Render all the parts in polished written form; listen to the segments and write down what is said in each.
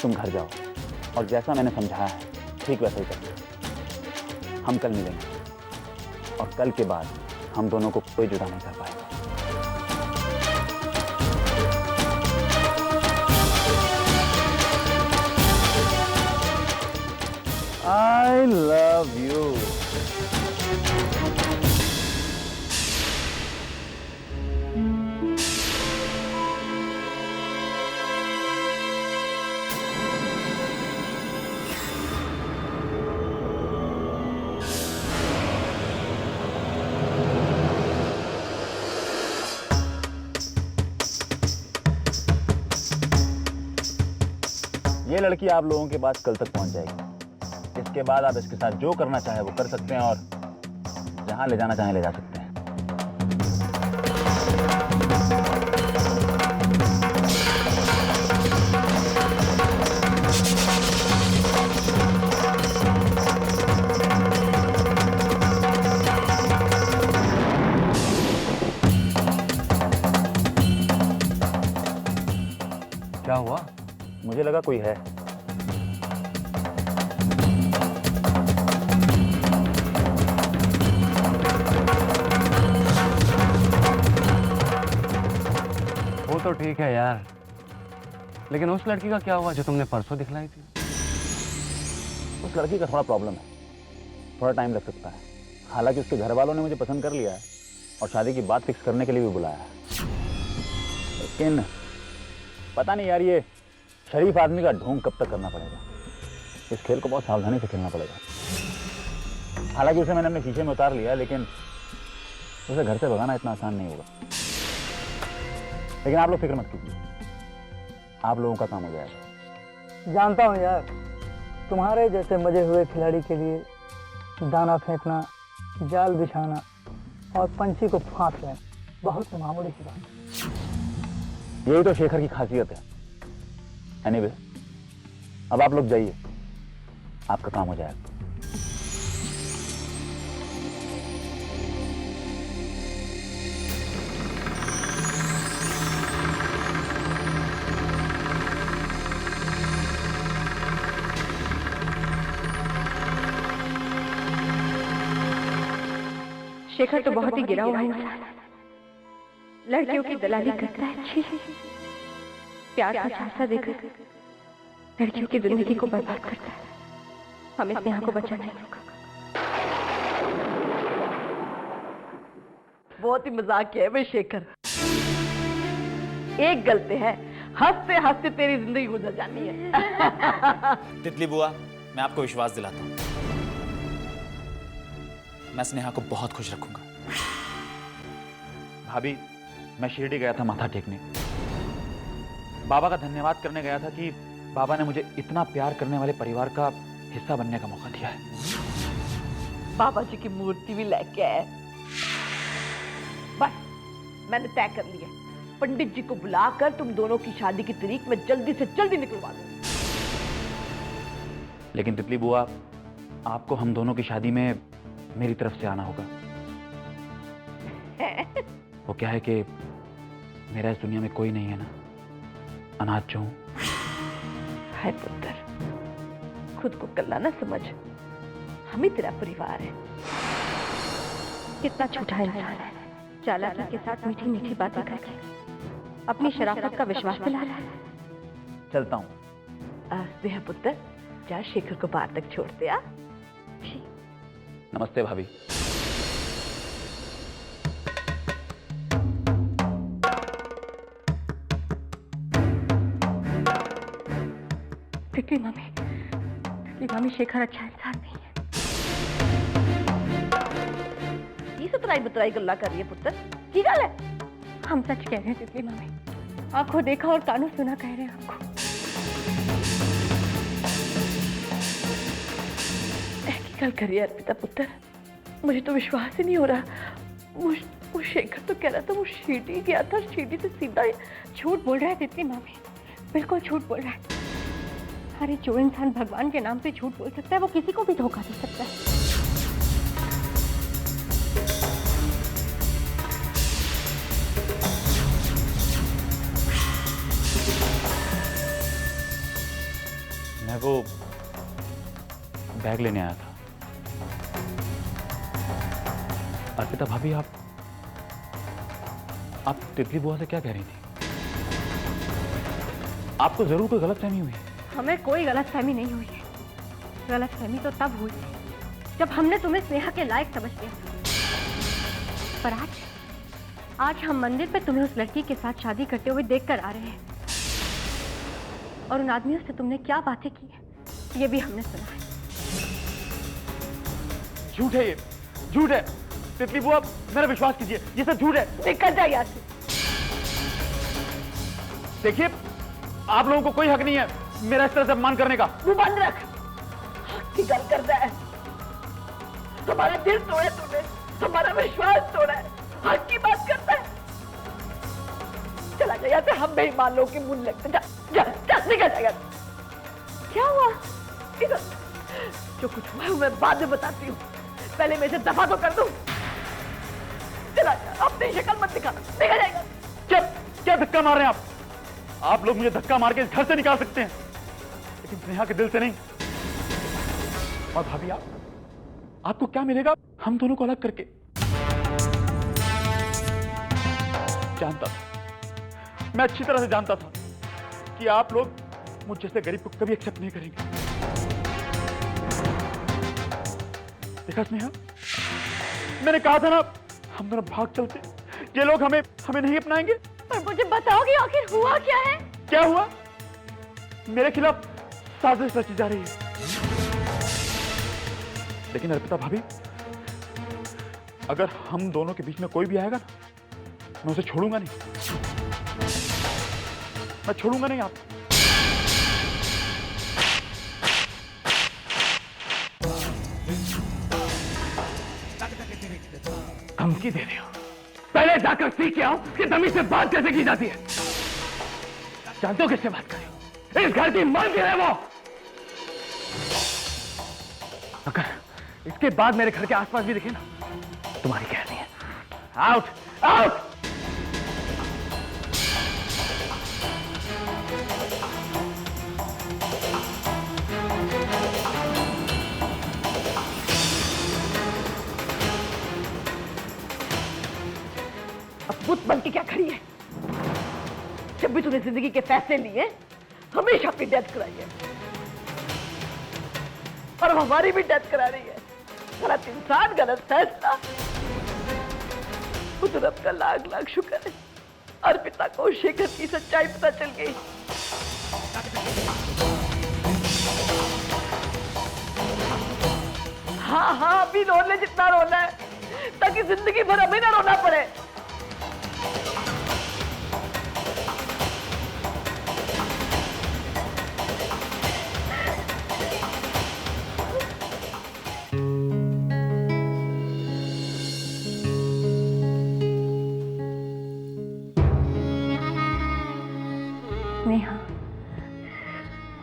तुम घर जाओ और जैसा मैंने समझाया है ठीक वैसा ही करना। हम कल मिलेंगे और कल के बाद हम दोनों को कोई जुदा नहीं कर पाएगा। I love you. ये लड़की आप लोगों के पास कल तक पहुंच जाएगी। इसके बाद आप इसके साथ जो करना चाहे वो कर सकते हैं और जहां ले जाना चाहे ले जा सकते हैं। क्या हुआ? मुझे लगा कोई है। वो तो ठीक है यार, लेकिन उस लड़की का क्या हुआ जो तुमने परसों दिखलाई थी? उस लड़की का थोड़ा प्रॉब्लम है, थोड़ा टाइम लग सकता है। हालांकि उसके घर वालों ने मुझे पसंद कर लिया है और शादी की बात फिक्स करने के लिए भी बुलाया है। लेकिन पता नहीं यार, ये शरीफ आदमी का ढोंग कब तक करना पड़ेगा। इस खेल को बहुत सावधानी से खेलना पड़ेगा। हालांकि उसे मैंने अपने शीशे में उतार लिया, लेकिन उसे घर से भगाना इतना आसान नहीं होगा। लेकिन आप लोग फिक्र मत कीजिए, आप लोगों का काम हो जाएगा। जानता हूँ यार, तुम्हारे जैसे मजे हुए खिलाड़ी के लिए दाना फेंकना, जाल बिछाना और पंछी को फांस लेना बहुत मामूली सी बात है। यही तो शेखर की खासियत है। एनीवे, अब आप लोग जाइए, आपका काम हो जाएगा। शेखर तो बहुत ही गिरा हुआ इंसान है। लड़कियों की दलाली करता है, अच्छी प्यार का झांसा देकर लड़कियों की जिंदगी को बर्बाद करता है। हमें स्नेहा को बचाना ही होगा। बहुत ही मजाक किया है भाई शेखर। एक गलती है, हंसते हंसते तेरी जिंदगी गुजर जानी है। तितली बुआ, मैं आपको विश्वास दिलाता हूं, मैं स्नेहा को बहुत खुश रखूंगा। भाभी, मैं शिरडी गया था माथा टेकने। बाबा का धन्यवाद करने गया था कि बाबा ने मुझे इतना प्यार करने वाले परिवार का हिस्सा बनने का मौका दिया है। बाबा जी की मूर्ति भी लेके आए। बस मैंने तय कर लिया, पंडित जी को बुलाकर तुम दोनों की शादी की तारीख में जल्दी से जल्दी निकलवा दो। लेकिन तितली बुआ, आपको हम दोनों की शादी में मेरी तरफ से आना होगा। वो क्या है कि मेरा इस दुनिया में कोई नहीं है ना, अनाथ जो हूं। हाय पुत्र, खुद को कल्ला ना समझ, हम ही तेरा परिवार है। कितना झूठा इंसान है, चालाकी के साथ मीठी मीठी बातें करके अपनी शराफत का विश्वास दिला रहा है। चलता हूं। स्नेहा पुत्र, जा शेखर को बाहर तक छोड़ते आ। नमस्ते भाभी। तितली मामी शेखर अच्छा इंसान नहीं है। ये सतराई बतराई गल्ला कर रही है पुत्र, की गल है? हम सच कह रहे हैं तितली मामी, आंखों देखा और कानों सुना कह रहे हैं आपको। गल करिए अर्पिता पुत्र, मुझे तो विश्वास ही नहीं हो रहा। वो शेखर तो कह रहा था वो शिरडी गया था, शिरडी से सीधा। झूठ बोल रहा है तितली मामी, बिल्कुल झूठ बोल रहा है। अरे जो इंसान भगवान के नाम पे झूठ बोल सकता है वो किसी को भी धोखा दे सकता है। वो बैग लेने आया था। अर्पिता भाभी, आप तितली बुआ से क्या कह रही थी? आपको जरूर कोई गलतफहमी हुई है। हमें कोई गलतफहमी नहीं हुई है। गलतफहमी तो तब हुई जब हमने तुम्हें स्नेहा के लायक समझ लिया था। पर आज हम मंदिर पे तुम्हें उस लड़की के साथ शादी करते हुए देखकर आ रहे हैं, और उन आदमियों से तुमने क्या बातें की है ये भी हमने सुना है। झूठ है ये, झूठ है। तितली बुआ, मेरा विश्वास कीजिए, ये सब झूठ है। निकल जा यहाँ से। देखिए, आप लोगों को कोई हक नहीं है मेरा इस तरह से अपमान करने का। मुंह बंद रख। हक की गल करता है। तुम्हारा दिल तोड़ा तूने, तुम्हारा विश्वास तोड़ा है, हक की बात करता है। चला जा यहाँ से, हम बेईमान लोगों के मुंह लगते। जा जा जा, निकल जा यहाँ से। क्या हुआ? इधर जो कुछ हुआ है मैं बाद में बताती हूँ, पहले मैं इसे दफा तो कर दूं। चला जा, अपनी शक्ल मत दिखा, निकल जाएगा। क्या धक्का मार रहे हैं आप लोग मुझे धक्का मार के इस घर से निकाल सकते हैं, लेकिन स्नेहा के दिल से नहीं। और भाभी, आपको क्या मिलेगा हम दोनों को अलग करके? जानता था, मैं अच्छी तरह से जानता था कि आप लोग मुझ जैसे गरीब को कभी एक्सेप्ट नहीं करेंगे। देखा स्नेहा, मैंने कहा था ना, हम दोनों भाग चलते, ये लोग हमें नहीं अपनाएंगे। पर मुझे बताओगे आखिर हुआ क्या है? क्या हुआ? मेरे खिलाफ साजिश रची जा रही है। लेकिन अर्पिता भाभी, अगर हम दोनों के बीच में कोई भी आएगा ना, मैं उसे छोड़ूंगा नहीं। मैं छोड़ूंगा नहीं आपको। धमकी दे रहे हो? पहले जाकर सीख के आओ कि तमीज से बात कैसे की जाती है। जानते हो किससे बात कर रहे हो? इस घर की मालकिन है वो। अगर इसके बाद मेरे घर के आसपास भी दिखे ना, तुम्हारी खैर नहीं है। Out out. अब बुत बन के क्या खड़ी है? जब भी तूने जिंदगी के फैसले लिए, हमेशा अपनी डेथ कराई है, और अब हमारी भी डेथ करा रही है। गलत इंसान, गलत फैसला। रब का लाख लाख शुक्र है, अर्पिता को शेखर की सच्चाई पता चल गई। हाँ, अभी रो ले जितना रोना है, ताकि जिंदगी भर हमें ना रोना पड़े।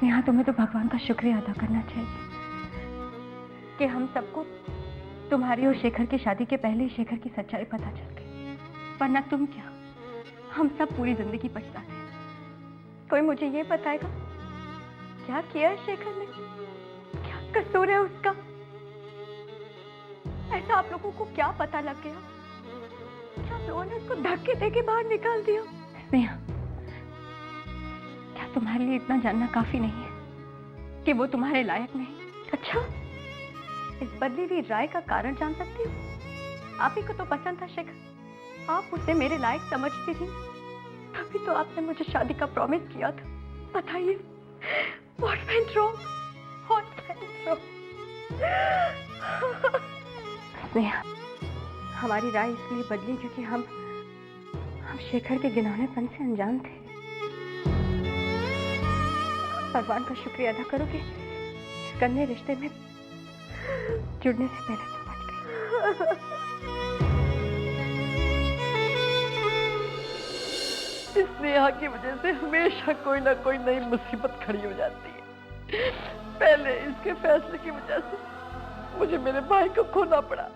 स्नेहा, तुम्हें तो भगवान का शुक्रिया अदा करना चाहिए कि हम सबको तुम्हारी और शेखर की शादी के पहले ही शेखर की सच्चाई पता चल गई। वरना तुम क्या, हम सब पूरी जिंदगी पछताते। कोई मुझे ये बताएगा क्या किया है शेखर ने? क्या कसूर है उसका? ऐसा आप लोगों को क्या पता लग गया? क्या आप लोगों ने उसको धक्के देके बाहर निकाल दिया? स्नेहा, क्या तुम्हारे लिए इतना जानना काफी नहीं है कि वो तुम्हारे लायक नहीं? अच्छा, इस बदली हुई राय का कारण जान सकती हूँ? आप ही को तो पसंद था शेखर, आप उसे मेरे लायक समझती थी, तभी तो आपने मुझे शादी का प्रॉमिस किया था। बताइए, what went wrong? What went wrong? Sneha, हमारी राय इसलिए बदली क्योंकि हम शेखर के घिनौनेपन से अनजान थे। भगवान का शुक्रिया अदा करो कि इस गंदे रिश्ते में जुड़ने से पहले तुम बच गई। इस नेहा की वजह से हमेशा कोई ना कोई नई मुसीबत खड़ी हो जाती है। पहले इसके फैसले की वजह से मुझे मेरे भाई को खोना पड़ा।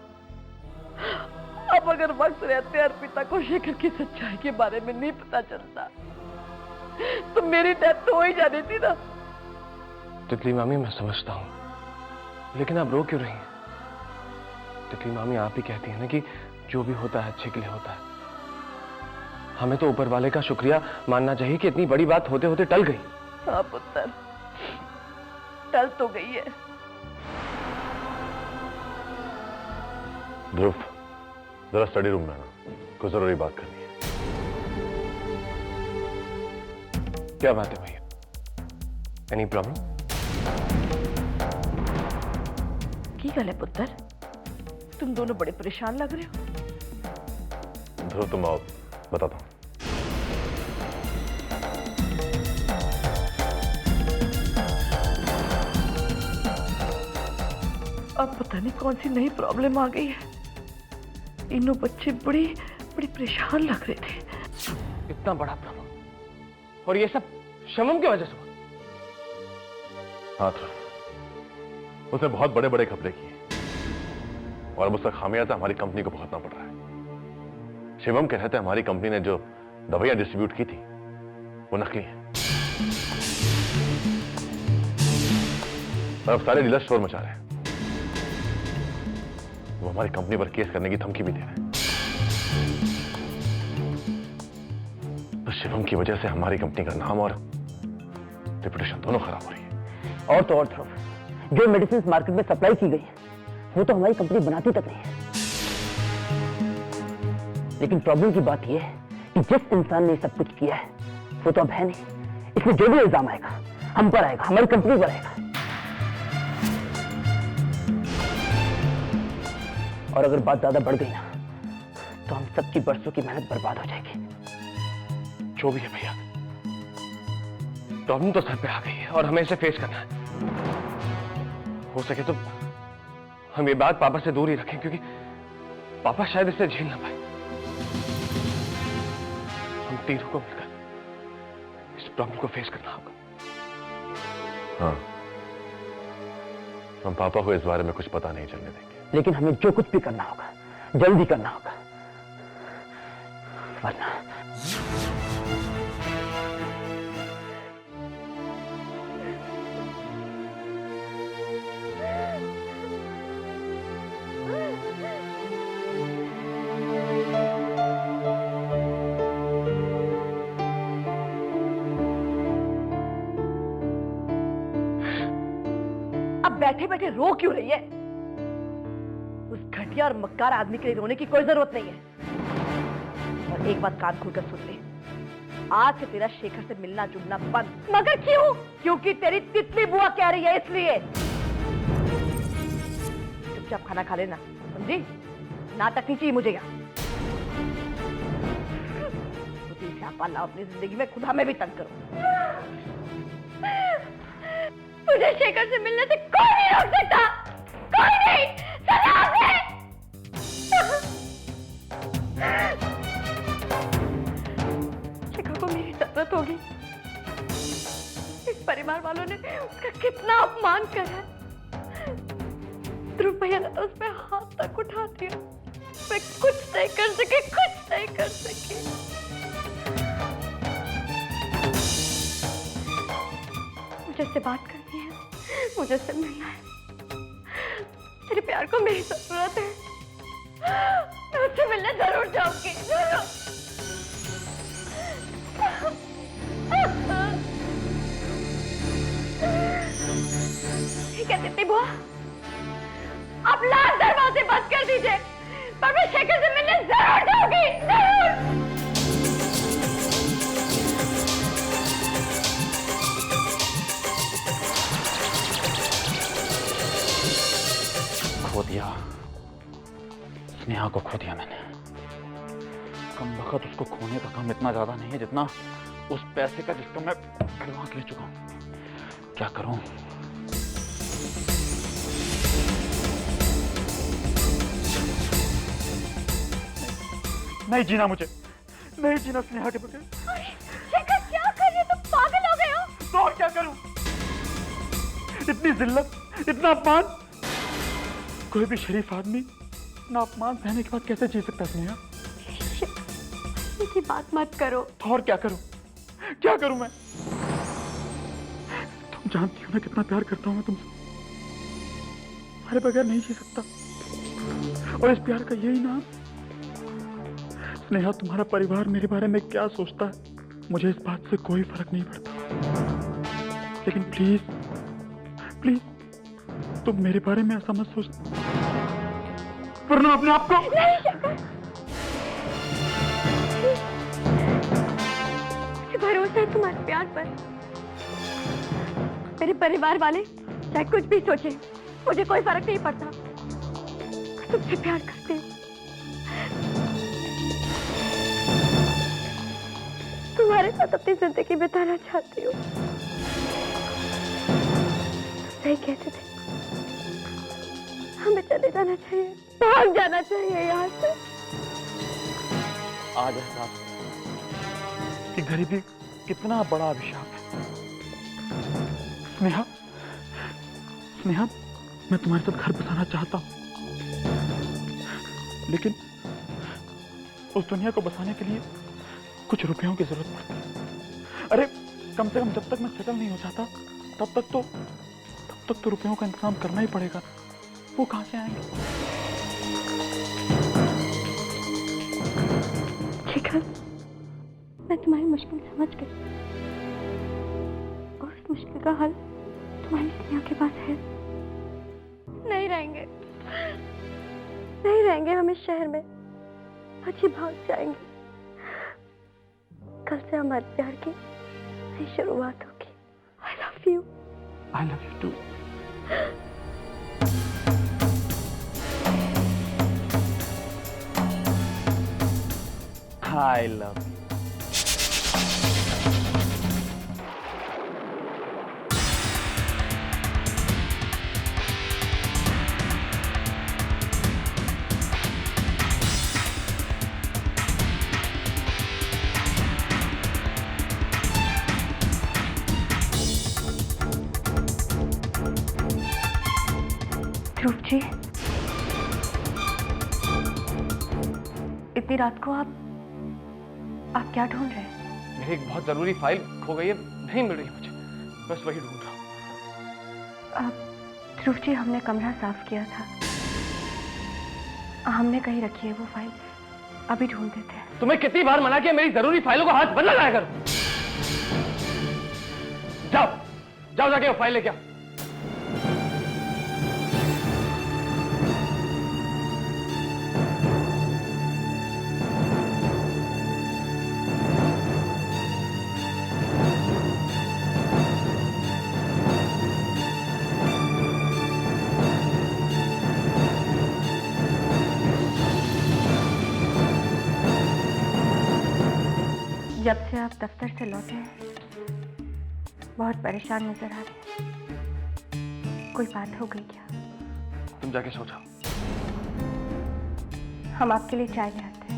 अब अगर वक्त रहते अर्पिता को शेखर की सच्चाई के बारे में नहीं पता चलता तो मेरी डेथ तो हो ही जानी थी ना। तितली मामी मैं समझता हूं, लेकिन आप रो क्यों रही हैं? तितली मामी आप ही कहती है ना कि जो भी होता है अच्छे के लिए होता है। हमें तो ऊपर वाले का शुक्रिया मानना चाहिए कि इतनी बड़ी बात होते होते टल गई। हाँ पुत्र, टल तो गई है। ध्रुव, जरा स्टडी रूम में आना, कुछ जरूरी बात करनी है। क्या बात है भैया? Any problem? की गल है पुत्र, तुम दोनों बड़े परेशान लग रहे हो। ध्रुव तुम आओ, बताता हूं। अब पता नहीं कौन सी नई प्रॉब्लम आ गई है। तीनों बच्चे बड़े परेशान लग रहे थे। इतना बड़ा प्रॉब्लम, और ये सब शमम की वजह से हुआ? हाँ ध्रुव, उसने बहुत बड़े बड़े कपड़े किए और अब उसका खामियाजा हमारी कंपनी को भुगतना पड़ रहा है। शिवम के रहते हमारी कंपनी ने जो दवाइयां डिस्ट्रीब्यूट की थी वो नकली है, और अब सारे डीलर शोर मचा रहे हैं। वो हमारी कंपनी पर केस करने की धमकी भी दे रहे हैं। तो शिवम की वजह से हमारी कंपनी का नाम और रेपुटेशन दोनों खराब हो रही है। और तो और ध्रुव, जो मेडिसिन मार्केट में सप्लाई की गई है वो तो हमारी कंपनी बनाती तक नहीं है। लेकिन प्रॉब्लम की बात यह है कि जिस इंसान ने सब कुछ किया है वो तो अब है नहीं, इसमें जो भी इल्जाम आएगा हम पर आएगा, हमारी कंपनी पर आएगा। और अगर बात ज्यादा बढ़ गई ना तो हम सबकी बरसों की मेहनत बर्बाद हो जाएगी। जो भी है भैया, प्रॉब्लम तो सर पे आ गई है और हमें इसे फेस करना है। हो सके तो हम ये बात पापा से दूर ही रखें, क्योंकि पापा शायद इसे झेल ना पाए। हम तीनों को मिलकर इस प्रॉब्लम को फेस करना होगा। हाँ, हम पापा को इस बारे में कुछ पता नहीं चलने देंगे। लेकिन हमें जो कुछ भी करना होगा जल्दी करना होगा, वरना अब बैठे बैठे रो क्यों रही है? उस घटिया और मक्कार आदमी के लिए रोने की कोई जरूरत नहीं है। और एक बात कान खोलकर सुन ले, आज से तेरा शेखर से मिलना जुलना बंद। मगर क्यों? क्योंकि तेरी तितली बुआ कह रही है, इसलिए। चुपचाप खाना खा लेना, समझी? नाटक नहीं चाहिए मुझे यहाँ। लाओ अपनी जिंदगी में, खुदा में भी तंग करो। मुझे शेखर से मिलने से कोई नहीं रोक सकता, कोई नहीं। शेखर को मेरी जरूरत होगी। इस परिवार वालों ने उसका कितना अपमान करा है। ध्रुव भैया ने तो उस पर हाथ तक उठा दिया। मैं कुछ नहीं कर सके, कुछ नहीं कर सकी। मुझे उससे बात करनी है, मुझे उससे मिलना है। तेरे प्यार को मेरी जरूरत है। मैं उससे मिलने जरूर जाऊंगी, जरूर। ठीक है तितली बुआ, आप लाख दरवाजे बंद कर दीजिए, पर मैं शेखर से मिलने जरूर जाऊंगी, जरूर। खो दिया, स्नेहा को खो दिया मैंने। कम वक्त उसको खोने का काम इतना ज्यादा नहीं है जितना उस पैसे का जिसका मैं एडवांस ले चुका हूं। क्या करूं? नहीं जीना, मुझे नहीं जीना स्नेहा के बगैर। शेखर क्या कर रहे हो? तुम पागल हो गए हो? तो और क्या करूं? इतनी जिल्लत, इतना अपमान, कोई भी शरीफ आदमी इतना अपमान सहने के बाद कैसे जी सकता है स्नेहा? की बात मत करो। और क्या करूं? क्या करूं मैं? तुम जानती हो ना कितना प्यार करता हूँ मैं तुमसे। तुम्हारे बगैर नहीं जी सकता। और इस प्यार का यही नाम। स्नेहा, तुम्हारा परिवार मेरे बारे में क्या सोचता है मुझे इस बात से कोई फर्क नहीं पड़ता, लेकिन प्लीज प्लीज तुम मेरे बारे में ऐसा मत सोच, वरना अपने आप को। नहीं शंकर, मुझे भरोसा है तुम्हारे प्यार पर। मेरे परिवार वाले चाहे कुछ भी सोचे, मुझे कोई फर्क नहीं पड़ता। मैं तुमसे प्यार करती हूँ। तुम्हारे साथ अपनी जिंदगी बिताना चाहती हूँ। सही कहते थे, हमें चले जाना चाहिए, भाग जाना चाहिए यहाँ से। आज एहसास हुआ कि गरीबी कितना बड़ा अभिशाप है। स्नेहा, स्नेहा, मैं तुम्हारे साथ घर बसाना चाहता हूँ, लेकिन उस दुनिया को बसाने के लिए कुछ रुपयों की जरूरत पड़ती है। अरे कम से कम जब तक मैं सेटल नहीं हो जाता तब तक तो रुपयों का इंतजाम करना ही पड़ेगा। वो कहां से आएंगे? शिखर, मैं तुम्हारी मुश्किल समझ गई और उस मुश्किल का हल तुम्हारी स्नेहा के पास है। नहीं रहेंगे हम इस शहर में, आज ही भाग जाएंगे। कल से हमारे प्यार की नई शुरुआत होगी। I love you. I love you too. I love you. Dhruv ji, इतनी रात को आप क्या ढूंढ रहे हैं? मेरी एक बहुत जरूरी फाइल खो गई है, नहीं मिल रही मुझे, बस वही ढूंढ रहा हूँ। ध्रुव जी, हमने कमरा साफ किया था, हमने कहीं रखी है वो फाइल, अभी ढूंढ देते हैं। तुम्हें कितनी बार मना किया मेरी जरूरी फाइलों को हाथ मत लगाया करो। जाओ जाओ जाके वो फाइल लेके आओ। जब से आप दफ्तर से लौटे हैं बहुत परेशान नजर आ रहे हैं। कोई बात हो गई क्या? तुम जाके सो जाओ। हम आपके लिए चाय ले आते हैं।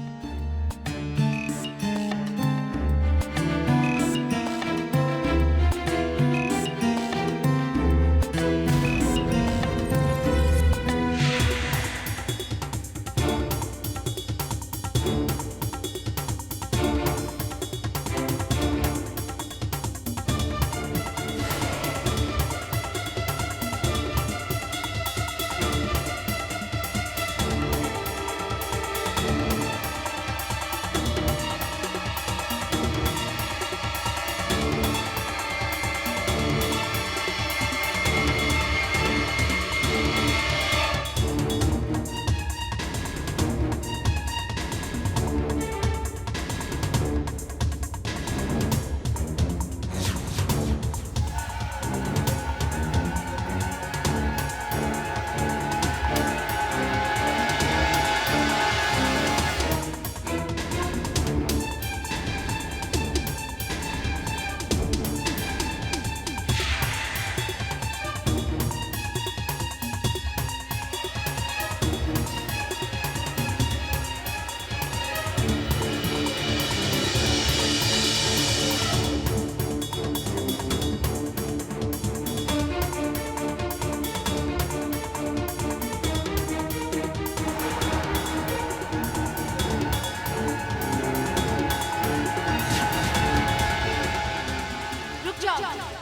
रुक जाओ।